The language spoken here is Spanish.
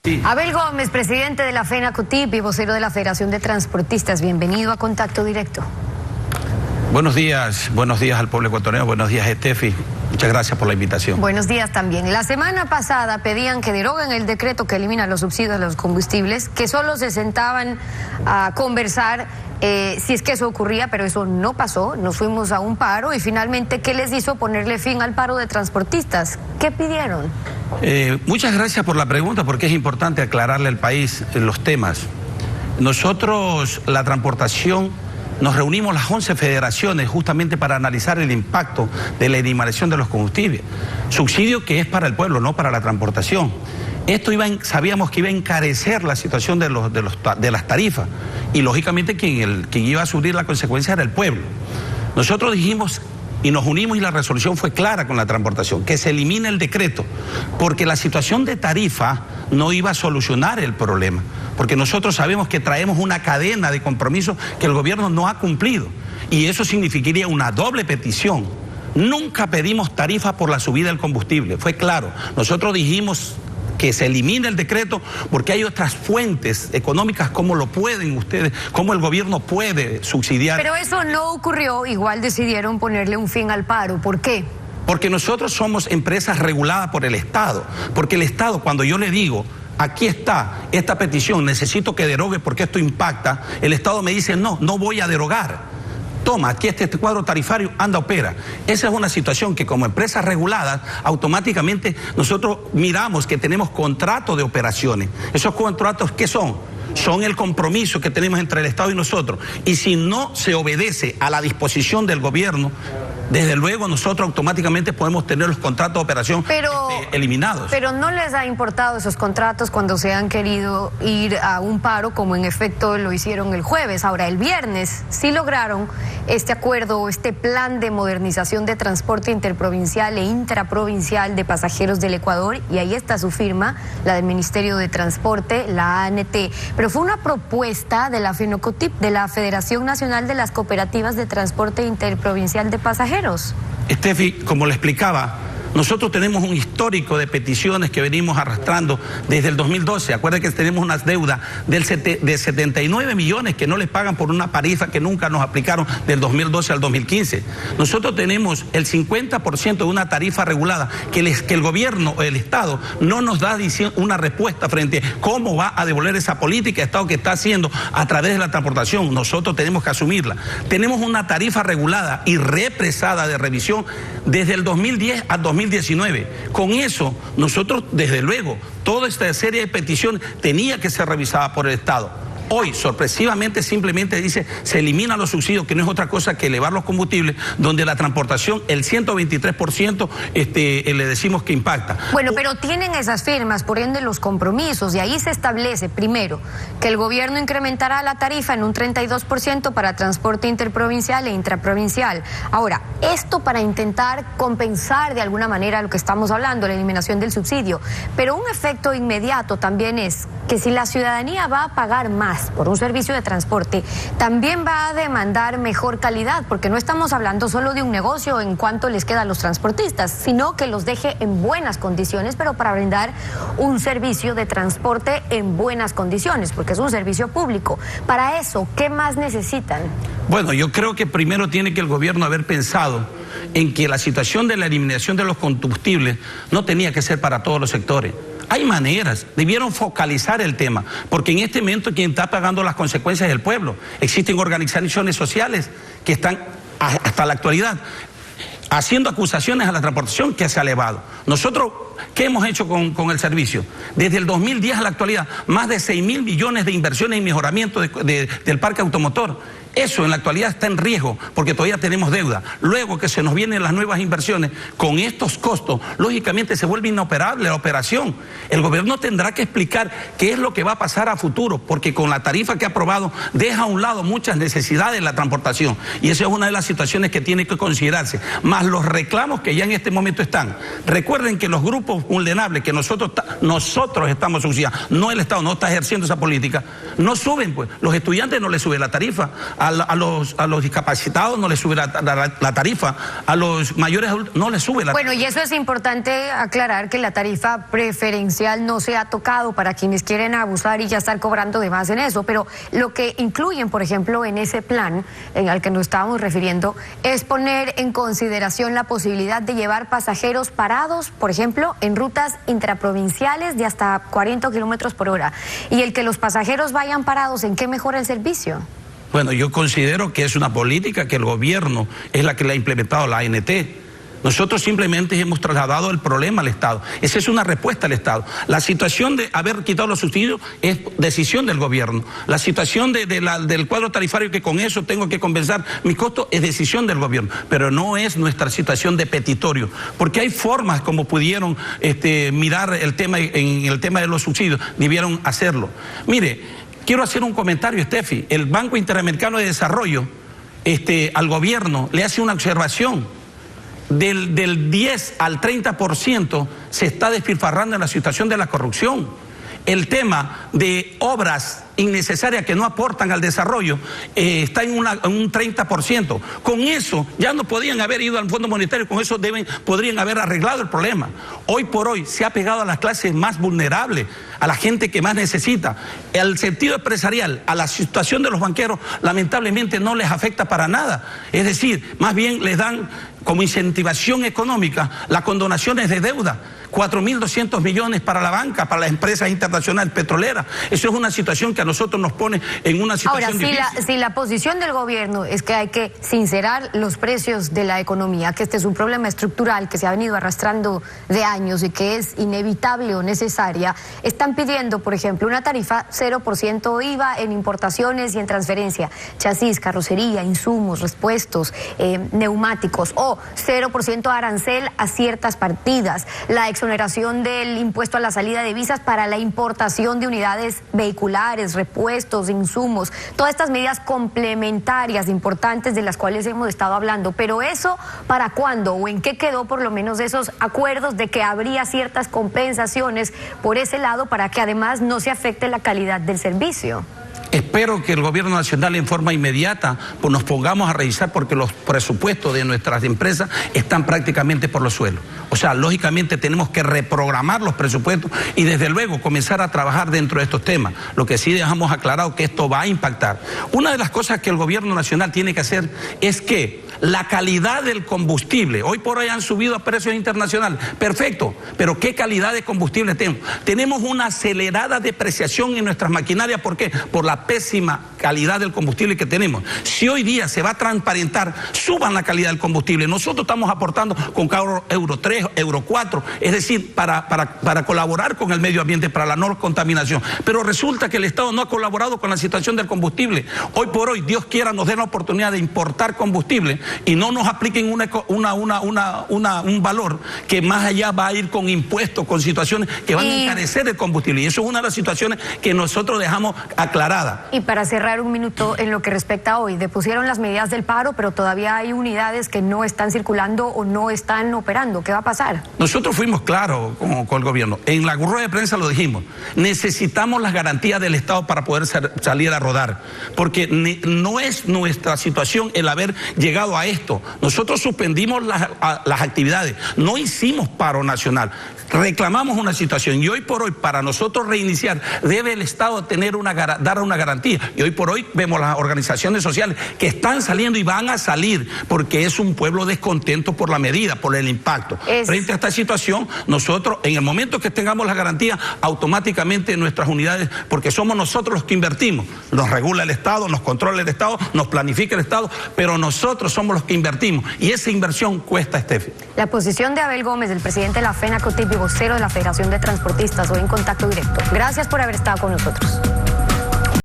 Sí. Abel Gómez, presidente de la FENACOTIP y vocero de la Federación de Transportistas. Bienvenido a Contacto Directo. Buenos días al pueblo ecuatoriano, buenos días, Estefi. Muchas gracias por la invitación. Buenos días también. La semana pasada pedían que deroguen el decreto que elimina los subsidios a los combustibles, que solo se sentaban a conversar si es que eso ocurría, pero eso no pasó. Nos fuimos a un paro y finalmente, ¿qué les hizo ponerle fin al paro de transportistas? ¿Qué pidieron? Muchas gracias por la pregunta, porque es importante aclararle al país los temas. Nosotros, la transportación, nos reunimos las 11 federaciones justamente para analizar el impacto de la eliminación de los combustibles. Subsidio que es para el pueblo, no para la transportación. Esto sabíamos que iba a encarecer la situación de las tarifas y lógicamente quien iba a sufrir la consecuencia era el pueblo. Nosotros dijimos y nos unimos y la resolución fue clara con la transportación, que se elimine el decreto, porque la situación de tarifa no iba a solucionar el problema, porque nosotros sabemos que traemos una cadena de compromisos que el gobierno no ha cumplido, y eso significaría una doble petición. Nunca pedimos tarifa por la subida del combustible, fue claro. Nosotros dijimos que se elimine el decreto porque hay otras fuentes económicas, como lo pueden ustedes, como el gobierno puede subsidiar. Pero eso no ocurrió, igual decidieron ponerle un fin al paro. ¿Por qué? Porque nosotros somos empresas reguladas por el Estado, porque el Estado, cuando yo le digo, aquí está esta petición, necesito que derogue porque esto impacta, el Estado me dice, no voy a derogar. Toma, aquí está este cuadro tarifario, anda, opera. Esa es una situación que como empresas reguladas, automáticamente nosotros miramos que tenemos contratos de operaciones. ¿Esos contratos qué son? Son el compromiso que tenemos entre el Estado y nosotros. Y si no se obedece a la disposición del gobierno, desde luego nosotros automáticamente podemos tener los contratos de operación eliminados. Pero no les ha importado esos contratos cuando se han querido ir a un paro, como en efecto lo hicieron el jueves. Ahora, el viernes sí lograron este acuerdo, este plan de modernización de transporte interprovincial e intraprovincial de pasajeros del Ecuador, y ahí está su firma, la del Ministerio de Transporte, la ANT. Pero fue una propuesta de la FENACOTIP, de la Federación Nacional de las Cooperativas de Transporte Interprovincial de Pasajeros. Estefi, como le explicaba, nosotros tenemos un histórico de peticiones que venimos arrastrando desde el 2012. Acuérdense que tenemos unas deudas de 79 millones que no les pagan por una tarifa que nunca nos aplicaron del 2012 al 2015. Nosotros tenemos el 50% de una tarifa regulada que el gobierno, el Estado, no nos da una respuesta frente a cómo va a devolver esa política de Estado que está haciendo a través de la transportación. Nosotros tenemos que asumirla. Tenemos una tarifa regulada y represada de revisión desde el 2010 a 2019. Con eso, nosotros, desde luego, toda esta serie de peticiones tenía que ser revisada por el Estado. Hoy, sorpresivamente, simplemente dice, se eliminan los subsidios, que no es otra cosa que elevar los combustibles, donde la transportación, el 123%, le decimos que impacta. Bueno, pero tienen esas firmas, por ende los compromisos, y ahí se establece, primero, que el gobierno incrementará la tarifa en un 32% para transporte interprovincial e intraprovincial. Ahora, esto para intentar compensar de alguna manera lo que estamos hablando, la eliminación del subsidio. Pero un efecto inmediato también es que si la ciudadanía va a pagar más por un servicio de transporte, también va a demandar mejor calidad, porque no estamos hablando solo de un negocio en cuanto les queda a los transportistas, sino que los deje en buenas condiciones, pero para brindar un servicio de transporte en buenas condiciones, porque es un servicio público. Para eso, ¿qué más necesitan? Bueno, yo creo que primero tiene que el gobierno haber pensado en que la situación de la eliminación de los combustibles no tenía que ser para todos los sectores. Hay maneras, debieron focalizar el tema, porque en este momento quien está pagando las consecuencias es el pueblo. Existen organizaciones sociales que están hasta la actualidad haciendo acusaciones a la transportación que se ha elevado. Nosotros, ¿qué hemos hecho con el servicio? Desde el 2010 a la actualidad, más de 6.000 millones de inversiones y mejoramiento del parque automotor. Eso en la actualidad está en riesgo porque todavía tenemos deuda. Luego que se nos vienen las nuevas inversiones, con estos costos, lógicamente se vuelve inoperable la operación. El gobierno tendrá que explicar qué es lo que va a pasar a futuro, porque con la tarifa que ha aprobado deja a un lado muchas necesidades de la transportación. Y esa es una de las situaciones que tiene que considerarse. Más los reclamos que ya en este momento están. Recuerden que los grupos vulnerables que nosotros estamos subsidiando, no el Estado, no está ejerciendo esa política, no suben, pues. Los estudiantes no les suben la tarifa a los discapacitados no les sube la tarifa, a los mayores adultos no les sube la tarifa. Bueno, y eso es importante aclarar, que la tarifa preferencial no se ha tocado para quienes quieren abusar y ya estar cobrando de más en eso, pero lo que incluyen, por ejemplo, en ese plan al que nos estábamos refiriendo, es poner en consideración la posibilidad de llevar pasajeros parados, por ejemplo, en rutas intraprovinciales de hasta 40 kilómetros por hora. Y el que los pasajeros vayan parados, ¿en qué mejora el servicio? Bueno, yo considero que es una política que el gobierno es la que le ha implementado la ANT. Nosotros simplemente hemos trasladado el problema al Estado. Esa es una respuesta al Estado. La situación de haber quitado los subsidios es decisión del gobierno. La situación del cuadro tarifario, que con eso tengo que compensar mis costos, es decisión del gobierno. Pero no es nuestra situación de petitorio. Porque hay formas como pudieron mirar el tema en el tema de los subsidios. Debieron hacerlo. Mire, quiero hacer un comentario, Steffi. El Banco Interamericano de Desarrollo al gobierno le hace una observación. Del 10 al 30% se está despilfarrando en la situación de la corrupción. El tema de obras innecesarias que no aportan al desarrollo está en un 30%. Con eso ya no podían haber ido al Fondo Monetario, con eso podrían haber arreglado el problema. Hoy por hoy se ha pegado a las clases más vulnerables, a la gente que más necesita. El sentido empresarial, a la situación de los banqueros, lamentablemente no les afecta para nada. Es decir, más bien les dan como incentivación económica las condonaciones de deuda. 4.200 millones para la banca, para las empresas internacionales petroleras. Eso es una situación que a nosotros nos pone en una situación difícil. Ahora, si la posición del gobierno es que hay que sincerar los precios de la economía, que este es un problema estructural que se ha venido arrastrando de años y que es inevitable o necesaria, están pidiendo, por ejemplo, una tarifa 0% IVA en importaciones y en transferencia, chasis, carrocería, insumos, repuestos, neumáticos, o 0% arancel a ciertas partidas, la exoneración del impuesto a la salida de divisas para la importación de unidades vehiculares, repuestos, insumos, todas estas medidas complementarias importantes de las cuales hemos estado hablando. Pero eso, ¿para cuándo? ¿O en qué quedó por lo menos esos acuerdos de que habría ciertas compensaciones por ese lado para que además no se afecte la calidad del servicio? Espero que el gobierno nacional en forma inmediata pues nos pongamos a revisar, porque los presupuestos de nuestras empresas están prácticamente por los suelos. O sea, lógicamente tenemos que reprogramar los presupuestos y desde luego comenzar a trabajar dentro de estos temas. Lo que sí dejamos aclarado que esto va a impactar. Una de las cosas que el gobierno nacional tiene que hacer es que la calidad del combustible, hoy por hoy han subido a precios internacionales, perfecto, pero ¿qué calidad de combustible tenemos? Tenemos una acelerada depreciación en nuestras maquinarias. ¿Por qué? Por la pésima calidad del combustible que tenemos. Si hoy día se va a transparentar, suban la calidad del combustible. Nosotros estamos aportando con cada Euro 3, Euro 4, es decir, para colaborar con el medio ambiente, para la no contaminación. Pero resulta que el Estado no ha colaborado con la situación del combustible. Hoy por hoy, Dios quiera, nos den la oportunidad de importar combustible y no nos apliquen un valor que más allá va a ir con impuestos, con situaciones que van a encarecer el combustible. Y eso es una de las situaciones que nosotros dejamos aclarada. Y para cerrar un minuto en lo que respecta a hoy, depusieron las medidas del paro, pero todavía hay unidades que no están circulando o no están operando. ¿Qué va a pasar? Nosotros fuimos claros con el gobierno. En la rueda de prensa lo dijimos. Necesitamos las garantías del Estado para poder salir a rodar, porque no es nuestra situación el haber llegado a esto. Nosotros suspendimos las actividades, no hicimos paro nacional. Reclamamos una situación y hoy por hoy, para nosotros reiniciar, debe el Estado dar una garantía. Y hoy por hoy vemos las organizaciones sociales que están saliendo y van a salir, porque es un pueblo descontento por la medida, por el impacto. Frente a esta situación, nosotros, en el momento que tengamos la garantía, automáticamente nuestras unidades, porque somos nosotros los que invertimos, nos regula el Estado, nos controla el Estado, nos planifica el Estado, pero nosotros somos los que invertimos y esa inversión cuesta, Steffi. La posición de Abel Gómez, del presidente de la FENACOTIP y vocero de la Federación de Transportistas, hoy en Contacto Directo. Gracias por haber estado con nosotros.